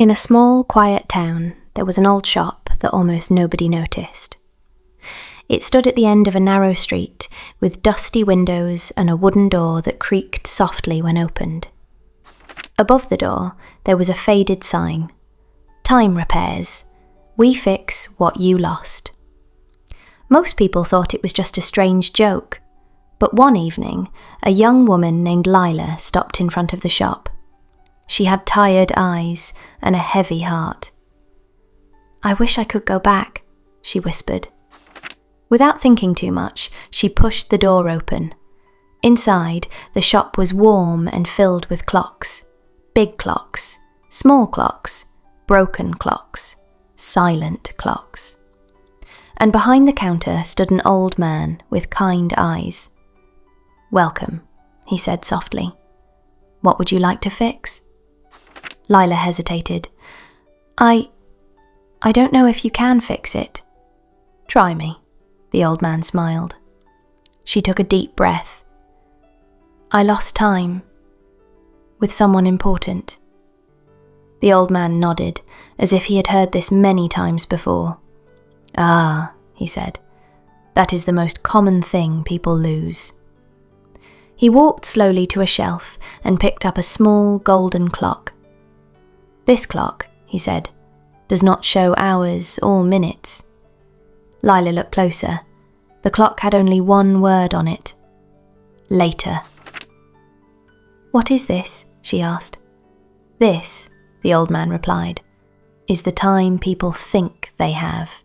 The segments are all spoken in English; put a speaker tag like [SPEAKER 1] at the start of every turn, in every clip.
[SPEAKER 1] In a small, quiet town, there was an old shop that almost nobody noticed. It stood at the end of a narrow street with dusty windows and a wooden door that creaked softly when opened. Above the door, there was a faded sign. Time repairs. We fix what you lost. Most people thought it was just a strange joke, but one evening, a young woman named Lila stopped in front of the shop. She had tired eyes and a heavy heart. "I wish I could go back," she whispered. Without thinking too much, she pushed the door open. Inside, the shop was warm and filled with clocks. Big clocks, small clocks, broken clocks, silent clocks. And behind the counter stood an old man with kind eyes. "Welcome," he said softly. "What would you like to fix?" Lila hesitated. I don't know if you can fix it." "Try me," the old man smiled. She took a deep breath. "I lost time with someone important." The old man nodded, as if he had heard this many times before. "Ah," he said, "that is the most common thing people lose." He walked slowly to a shelf and picked up a small golden clock. "This clock," he said, "does not show hours or minutes." Lila looked closer. The clock had only one word on it. Later. "What is this?" she asked. "This," the old man replied, "is the time people think they have."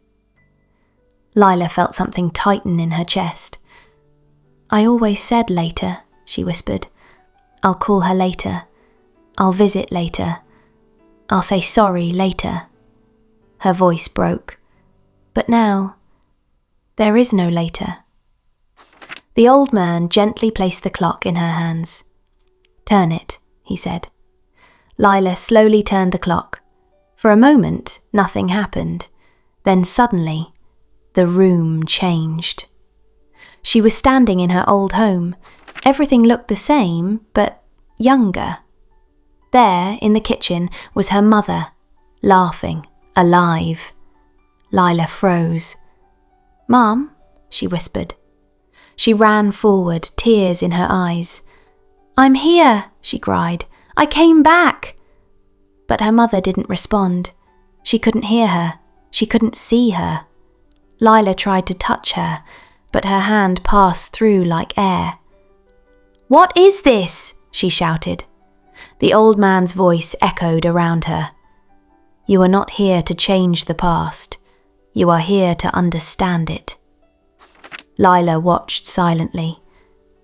[SPEAKER 1] Lila felt something tighten in her chest. "I always said later," she whispered. "I'll call her later. I'll visit later. I'll say sorry later." Her voice broke. "But now, there is no later." The old man gently placed the clock in her hands. "Turn it," he said. Lila slowly turned the clock. For a moment, nothing happened. Then suddenly, the room changed. She was standing in her old home. Everything looked the same, but younger. There, in the kitchen, was her mother, laughing, alive. Lila froze. "Mum," she whispered. She ran forward, tears in her eyes. "I'm here," she cried. "I came back." But her mother didn't respond. She couldn't hear her. She couldn't see her. Lila tried to touch her, but her hand passed through like air. "What is this?" she shouted. The old man's voice echoed around her. "You are not here to change the past. You are here to understand it." Lila watched silently.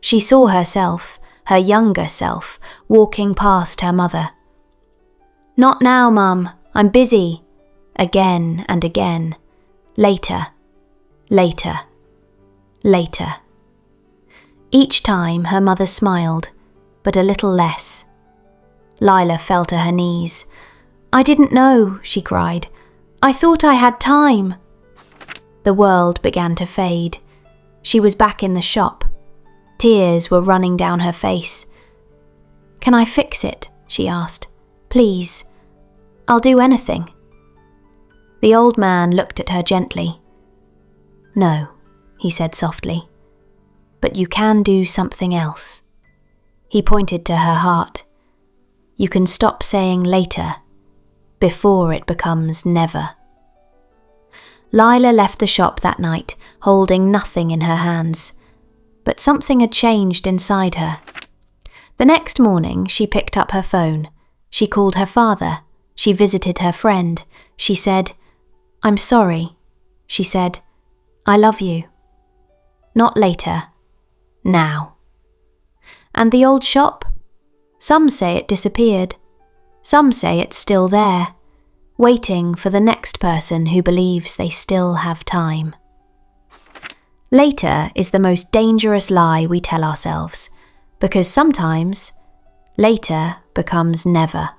[SPEAKER 1] She saw herself, her younger self, walking past her mother. "Not now, Mum. I'm busy." Again and again. Later. Later. Later. Each time her mother smiled, but a little less. Lila fell to her knees. "I didn't know," she cried. "I thought I had time." The world began to fade. She was back in the shop. Tears were running down her face. "Can I fix it?" she asked. "Please. I'll do anything." The old man looked at her gently. "No," he said softly, "but you can do something else." He pointed to her heart. "You can stop saying later, before it becomes never." Lila left the shop that night, holding nothing in her hands. But something had changed inside her. The next morning, she picked up her phone. She called her father. She visited her friend. She said, "I'm sorry." She said, "I love you." Not later. Now. And the old shop? Some say it disappeared. Some say it's still there, waiting for the next person who believes they still have time. Later is the most dangerous lie we tell ourselves, because sometimes later becomes never.